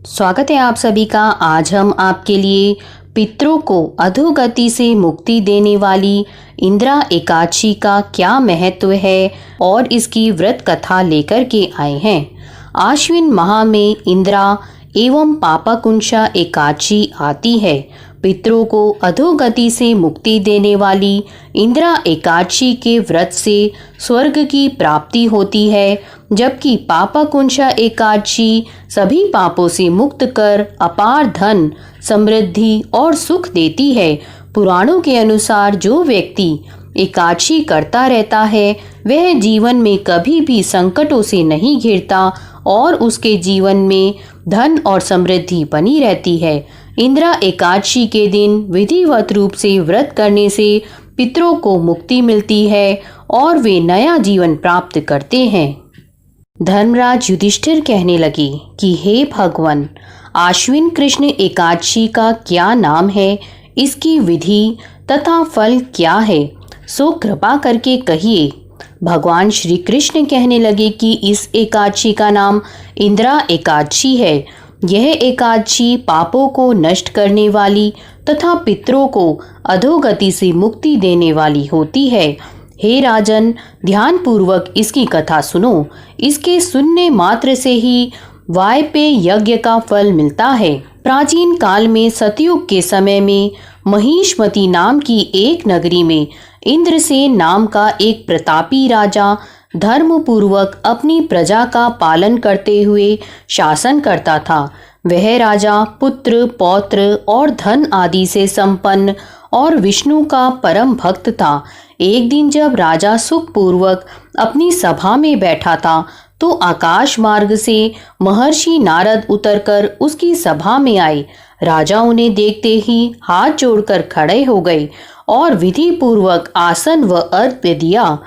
स्वागत है आप सभी का। आज हम आपके लिए पितरों को अधोगति से मुक्ति देने वाली इंदिरा एकादशी का क्या महत्व है और इसकी व्रत कथा लेकर के आए हैं। आश्विन माह में इंदिरा एवं पापाकुंशा एकादशी आती है। पितरों को अधोगति से मुक्ति देने वाली इंदिरा एकादशी के व्रत से स्वर्ग की प्राप्ति होती है, जबकि पापाकुंशा एकादशी सभी पापों से मुक्त कर अपार धन, समृद्धि और सुख देती है। पुराणों के अनुसार जो व्यक्ति एकादशी करता रहता है वह जीवन में कभी भी संकटों से नहीं घिरता और उसके जीवन में धन और समृद्धि बनी रहती है। इंदिरा एकादशी के दिन विधिवत रूप से व्रत करने से पितरों को मुक्ति मिलती है और वे नया जीवन प्राप्त करते हैं। धर्मराज युधिष्ठिर कहने लगे कि हे भगवान, आश्विन कृष्ण एकादशी का क्या नाम है, इसकी विधि तथा फल क्या है, सो कृपा करके कहिए। भगवान श्री कृष्ण कहने लगे कि इस एकादशी का नाम इंदिरा एकादशी है। यह एकादशी पापों को नष्ट करने वाली तथा पितरों को अधोगति से मुक्ति देने वाली होती है। हे राजन, ध्यान पूर्वक इसकी कथा सुनो। इसके सुनने मात्र से ही वायपेय यज्ञ का फल मिलता है। प्राचीन काल में सतयुग के समय में महिष्मती नाम की एक नगरी में इंद्रसेन नाम का एक प्रतापी राजा धर्म पूर्वक अपनी प्रजा का पालन करते हुए शासन करता था। वह राजा पुत्र, पौत्र और धन आदि से संपन्न और विष्णु का परम भक्त था। एक दिन जब राजा सुखपूर्वक अपनी सभा में बैठा था तो आकाश मार्ग से महर्षि नारद उतरकर उसकी सभा में आए। राजा उन्हें देखते ही हाथ जोड़कर खड़े हो गए और विधि पूर्वक आसन व अर्घ्य दिया।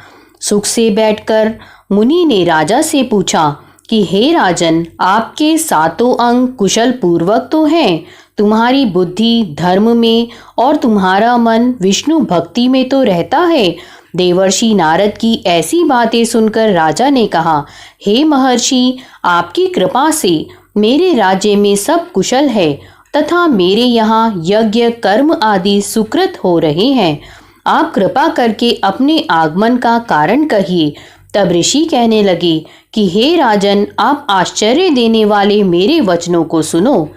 सुख से बैठकर मुनि ने राजा से पूछा कि हे राजन, आपके सातों अंग कुशल पूर्वक तो हैं, तुम्हारी बुद्धि धर्म में और तुम्हारा मन विष्णु भक्ति में तो रहता है। देवर्षि नारद की ऐसी बातें सुनकर राजा ने कहा, हे महर्षि, आपकी कृपा से मेरे राज्य में सब कुशल है तथा मेरे यहाँ यज्ञ कर्म आदि सुकृत हो रहे हैं। आप कृपा करके अपने आगमन का कारण कहिए। तब ऋषि कहने लगे कि हे राजन, आप आश्चर्य देने वाले मेरे वचनों को सुनो।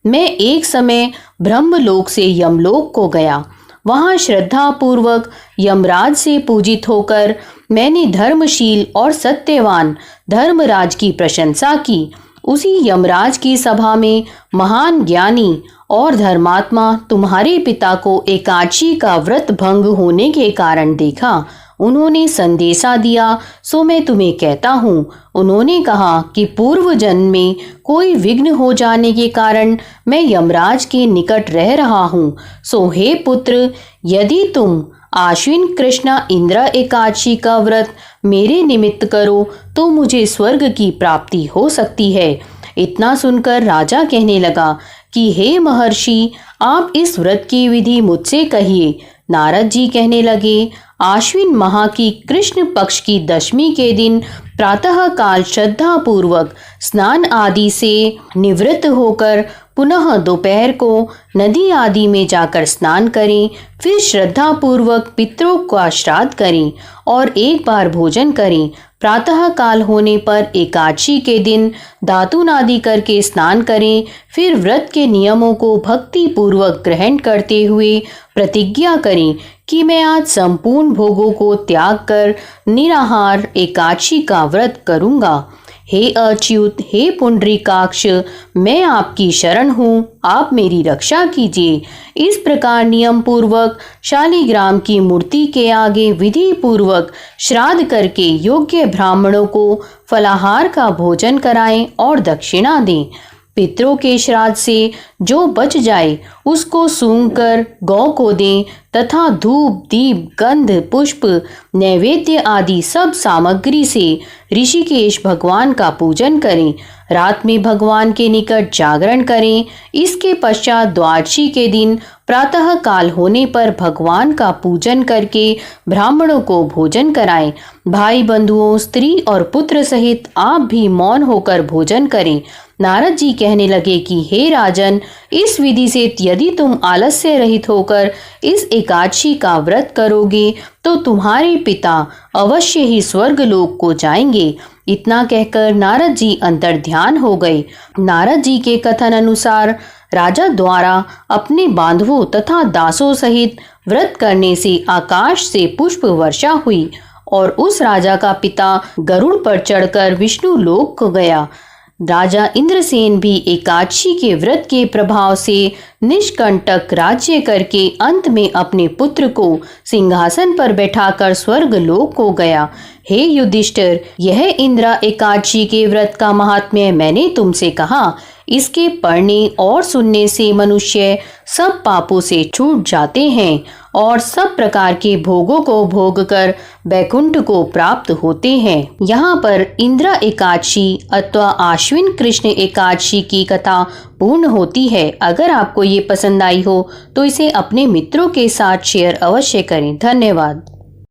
मैं एक समय ब्रह्मलोक से यमलोक को गया। वहाँ श्रद्धा पूर्वक यमराज से पूजित होकर मैंने धर्मशील और सत्यवान धर्मराज की प्रशंसा की। उसी यमराज की सभा में महान ज्ञानी और धर्मात्मा तुम्हारे पिता को एकादशी का व्रत भंग होने के कारण देखा। उन्होंने संदेशा दिया, सो मैं तुम्हें कहता हूँ। उन्होंने कहा कि पूर्व जन्म में कोई विघ्न हो जाने के कारण मैं यमराज के निकट रह रहा हूँ। सो हे पुत्र, यदि तुम आश्विन कृष्ण इंदिरा एकादशी का व्रत मेरे निमित्त करो तो मुझे स्वर्ग की प्राप्ति हो सकती है। इतना सुनकर राजा कहने लगा कि हे महर्षि, आप इस व्रत की विधि मुझसे कहिए। नारद जी कहने लगे, आश्विन माह की कृष्ण पक्ष की दशमी के दिन प्रातः काल श्रद्धा पूर्वक स्नान आदि से निवृत्त होकर पुनः दोपहर को नदी आदि में जाकर स्नान करें। फिर श्रद्धा पूर्वक पितरों का श्राद्ध करें और एक बार भोजन करें। प्रातः काल होने पर एकादशी के दिन दातून आदि करके स्नान करें। फिर व्रत के नियमों को भक्ति पूर्वक ग्रहण करते हुए प्रतिज्ञा करें कि मैं आज संपूर्ण भोगों को त्याग कर निराहार एकादशी का व्रत करूंगा। हे अच्युत, हे पुंडरीकाक्ष, मैं आपकी शरण हूँ, आप मेरी रक्षा कीजिए। इस प्रकार नियम पूर्वक शालिग्राम की मूर्ति के आगे विधि पूर्वक श्राद्ध करके योग्य ब्राह्मणों को फलाहार का भोजन कराएं और दक्षिणा दें। पितरों के श्राद्ध से जो बच जाए उसको सूंघ कर गौ को दें तथा धूप, दीप, गंध, पुष्प, नैवेद्य आदि सब सामग्री से ऋषिकेश भगवान का पूजन करें। रात में भगवान के निकट जागरण करें। इसके पश्चात द्वादशी के दिन प्रातः काल होने पर भगवान का पूजन करके ब्राह्मणों को भोजन कराएं। भाई बंधुओं, स्त्री और पुत्र सहित आप भी मौन होकर भोजन करें। नारद जी कहने लगे कि हे राजन, इस विधि से यदि तुम आलस्य रहित होकर इस एकादशी का व्रत करोगे तो तुम्हारे पिता अवश्य ही स्वर्ग लोक को जाएंगे। इतना कहकर नारद जी अंतर ध्यान हो गए। नारद जी के कथन अनुसार राजा द्वारा अपने बांधवों तथा दासों सहित व्रत करने से आकाश से पुष्प वर्षा हुई और उस राजा का पिता गरुड़ पर चढ़कर विष्णु लोक को गया। राजा इंद्रसेन भी एकादशी के व्रत के प्रभाव से निष्कंटक राज्य करके अंत में अपने पुत्र को सिंहासन पर बैठाकर स्वर्ग लोक को गया। हे युधिष्ठिर, यह इंद्रा एकादशी के व्रत का महात्म्य मैंने तुमसे कहा। इसके पढ़ने और सुनने से मनुष्य सब पापों से छूट जाते हैं और सब प्रकार के भोगों को भोग कर बैकुंठ को प्राप्त होते हैं। यहाँ पर इंद्रा एकादशी अथवा आश्विन कृष्ण एकादशी की कथा पूर्ण होती है। अगर आपको ये पसंद आई हो तो इसे अपने मित्रों के साथ शेयर अवश्य करें। धन्यवाद।